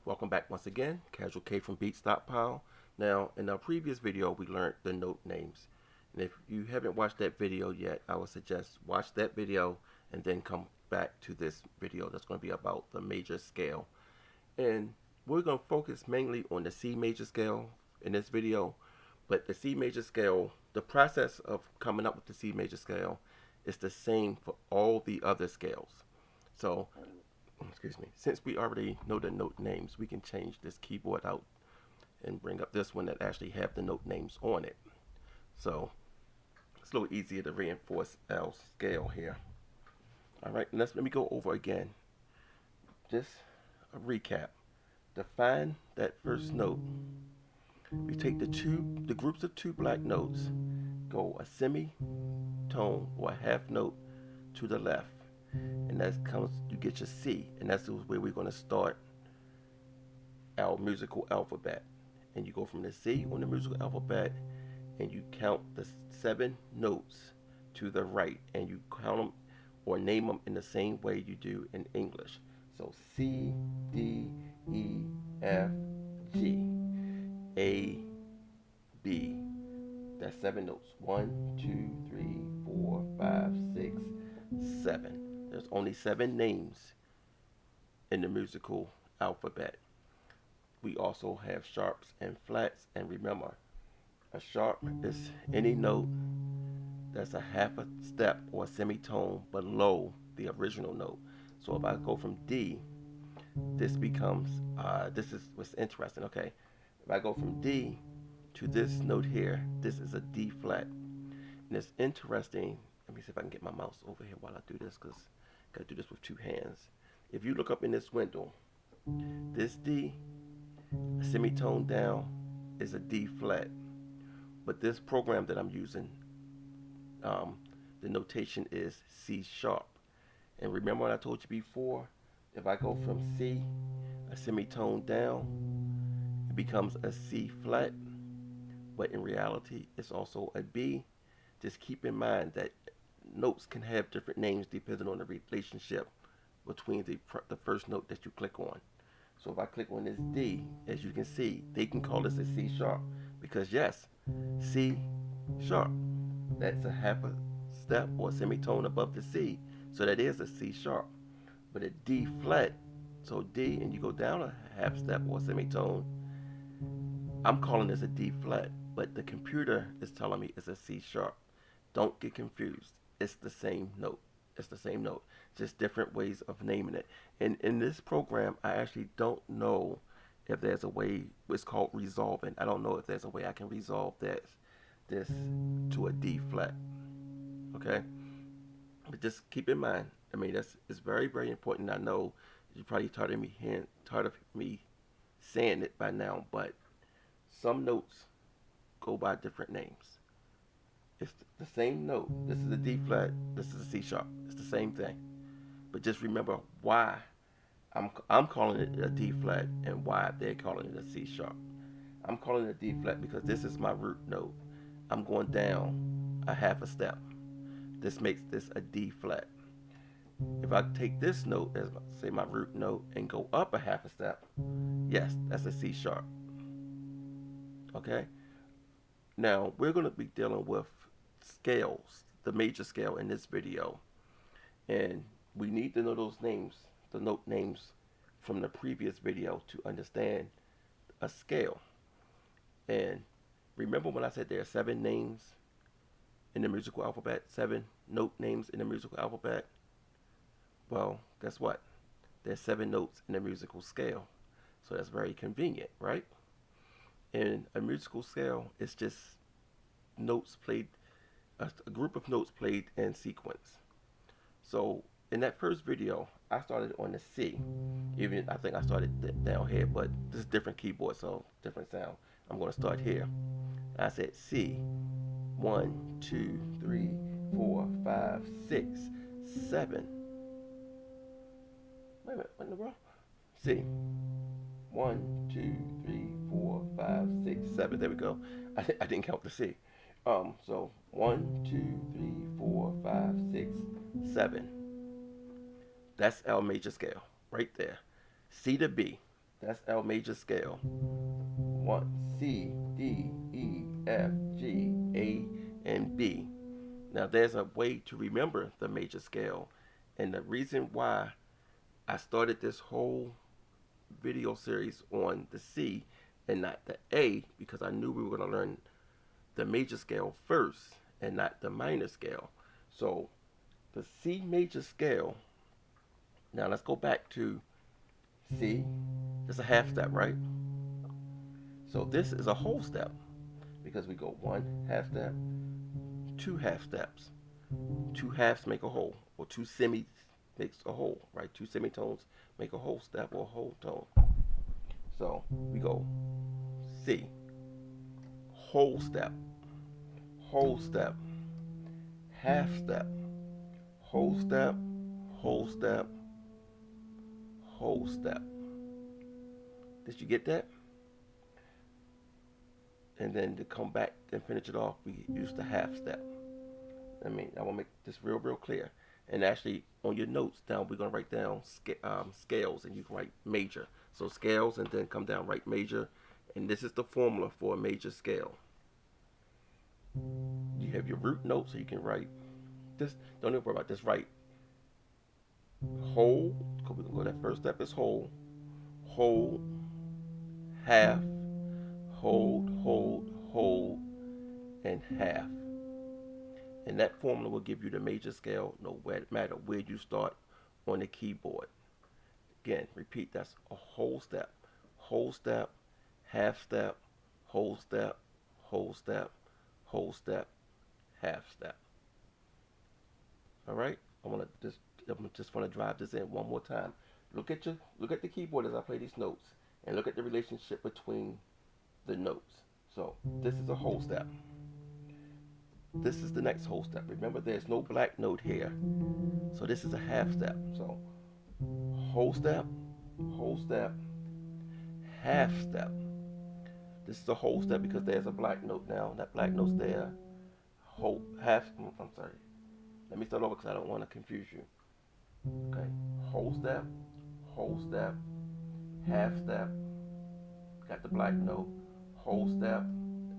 Welcome back once again, Casual K from Beat Stockpile. Now, in our previous video, we learned the note names. And if you haven't watched that video yet, I would suggest watch that video and then come back to this video that's going to be about the major scale. And we're going to focus mainly on the C major scale in this video. But the C major scale, the process of coming up with the C major scale is the same for all the other scales. So excuse me, since we already know the note names, we can change this keyboard out and bring up this one that actually have the note names on it. So it's a little easier to reinforce our scale here. All right, let me go over again. Just a recap. To find that first note, we take the groups of two black notes, go a semitone or a half note to the left, and that comes, you get your C, and that's where we're going to start our musical alphabet. And you go from the C on the musical alphabet, and you count the 7 notes to the right, and you count them or name them in the same way you do in English. So C, D, E, F, G, A, B. That's 7 notes. 1, 2, 3, 4, 5, 6, 7. There's only 7 names in the musical alphabet. We also have sharps and flats, and remember, a sharp is any note that's a half a step or a semitone below the original note. So if I go from D, this becomes, this is what's interesting, okay? If I go from D to this note here, this is a D flat. And it's interesting, let me see if I can get my mouse over here while I do this, because I gotta do this with 2 hands. If you look up in this window, this D, a semitone down, is a D flat. But this program that I'm using, the notation is C sharp. And remember what I told you before? If I go from C, a semitone down, it becomes a C flat. But in reality, it's also a B. Just keep in mind that notes can have different names depending on the relationship between the first note that you click on. So if I click on this D, as you can see, they can call this a C sharp because yes, C sharp. That's a half a step or semitone above the C, so that is a C sharp. But a D flat, so D and you go down a half step or semitone, I'm calling this a D flat, but the computer is telling me it's a C sharp. Don't get confused. It's the same note. It's the same note, just different ways of naming it. And in this program, I actually don't know if there's a way, it's called resolving. I don't know if there's a way I can resolve this to a D flat. Okay? But just keep in mind, I mean, it's very, very important. I know you're probably tired of me saying it by now, but some notes go by different names. It's the same note. This is a D flat. This is a C sharp. It's the same thing. But just remember why I'm calling it a D flat and why they're calling it a C sharp. I'm calling it a D flat because this is my root note. I'm going down a half a step. This makes this a D flat. If I take this note as say my root note and go up a half a step, yes, that's a C sharp. Okay? Now we're going to be dealing with scales, the major scale in this video. And we need to know those names, the note names from the previous video to understand a scale. And remember when I said there are 7 names in the musical alphabet, 7 note names in the musical alphabet? Well, guess what? There's 7 notes in the musical scale. So that's very convenient, right? In a musical scale, it's just notes played, a group of notes played in sequence. So in that first video, I started on the C. Even I think I started down here, but this is different keyboard, so different sound. I'm going to start here. I said C. 1, 2, 3, 4, 5, 6, 7. Wait a minute, what in the world? C. 1, 2, 3, 4, 5, 6, 7. There we go. I didn't count the C. So 1, 2, 3, 4, 5, 6, 7. That's our major scale right there. C to B. That's our major scale. One, C, D, E, F, G, A, and B. Now there's a way to remember the major scale, and the reason why I started this whole video series on the C and not the A, because I knew we were going to learn the major scale first and not the minor scale. So the C major scale, now let's go back to C. It's a half step, right? So this is a whole step because we go one half step, two half steps. Two halves make a whole, or two semis makes a whole, right? Two semitones make a whole step or a whole tone. So we go C, whole step, half step, whole step, whole step, whole step. Did you get that? And then to come back and finish it off, we use the half step. I want to make this real clear. And actually, on your notes down, we're going to write down scales, and you can write major. So scales, and then come down, write major. And this is the formula for a major scale. You have your root note, so you can write this. Don't even worry about this. Write whole. We're going to go, that first step is whole, half, hold, and half. And that formula will give you the major scale no matter where you start on the keyboard. Again, repeat, that's a whole step, half step, whole step, whole step, whole step, half step. All right, I just want to drive this in one more time. Look at the keyboard as I play these notes, and look at the relationship between the notes. So this is a whole step. This is the next whole step. Remember, there's no black note here. So this is a half step. So whole step, half step. This is a whole step because there's a black note now. That black note's there. Whole half. I'm sorry. Let me start over because I don't want to confuse you. Okay. Whole step, half step. Got the black note. Whole step,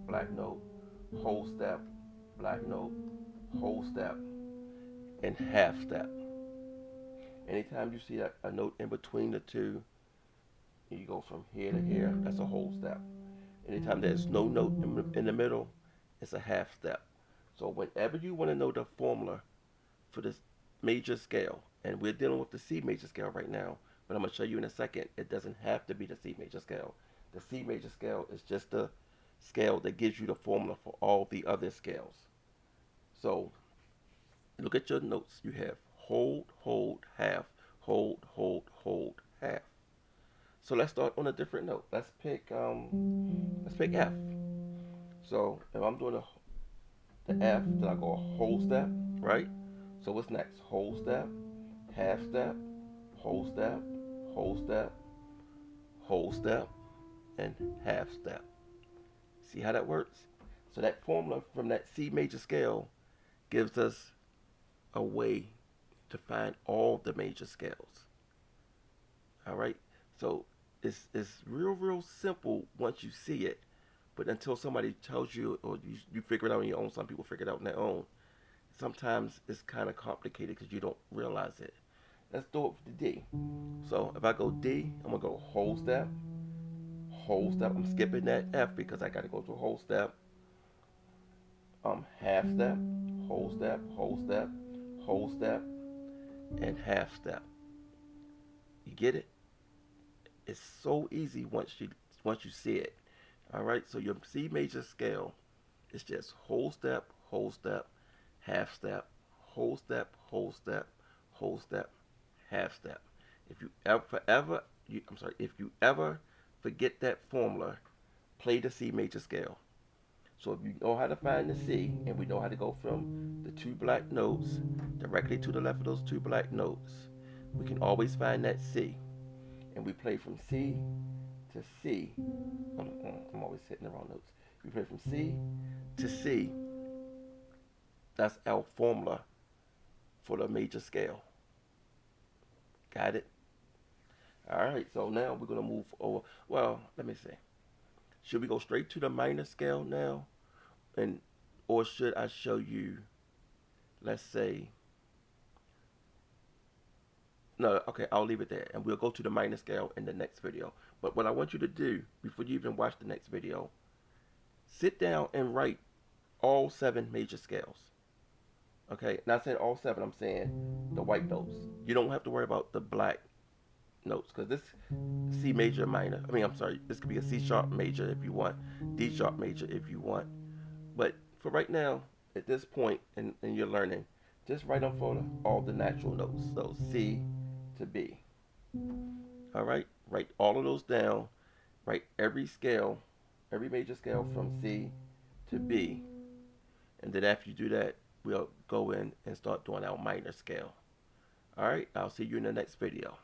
black note. Whole step, black note. Whole step, and half step. Anytime you see a note in between the two, you go from here to here, that's a whole step. Anytime there's no note in the middle, it's a half step. So whenever you want to know the formula for this major scale, and we're dealing with the C major scale right now, but I'm going to show you in a second, it doesn't have to be the C major scale. The C major scale is just the scale that gives you the formula for all the other scales. So look at your notes. You have hold, half, hold, half. So let's start on a different note. Let's pick F. So if I'm doing the F, then I go a whole step, right? So what's next? Whole step, half step, whole step, whole step, whole step, and half step. See how that works? So that formula from that C major scale gives us a way to find all the major scales. All right? So it's real simple once you see it, but until somebody tells you or you figure it out on your own, some people figure it out on their own. Sometimes it's kind of complicated because you don't realize it. Let's do it with the D. So if I go D, I'm gonna go whole step. I'm skipping that F because I gotta go to a whole step. Half step, whole step, whole step, and half step. You get it? It's so easy once you see it. All right. So your C major scale is just whole step, half step, whole step, whole step, half step. If you if you ever forget that formula, play the C major scale. So if you know how to find the C, and we know how to go from the two black notes directly to the left of those two black notes, we can always find that C. And we play from C to C. I'm always hitting the wrong notes. We play from C to C. That's our formula for the major scale. Got it? All right, so now we're gonna move over. Well, let me see. Should we go straight to the minor scale now, and or should I show you? Let's say no. Okay, I'll leave it there, and we'll go to the minor scale in the next video. But what I want you to do before you even watch the next video, sit down and write all 7 major scales. Okay, not saying all 7. I'm saying the white notes. You don't have to worry about the black notes because this C major minor. I mean, I'm sorry. This could be a C sharp major if you want, D sharp major if you want. But for right now, at this point in your learning, just write them for all the natural notes. So C to B. All right, write all of those down. Write every scale, every major scale from C to B. And then after you do that, we'll go in and start doing our minor scale. All right, I'll see you in the next video.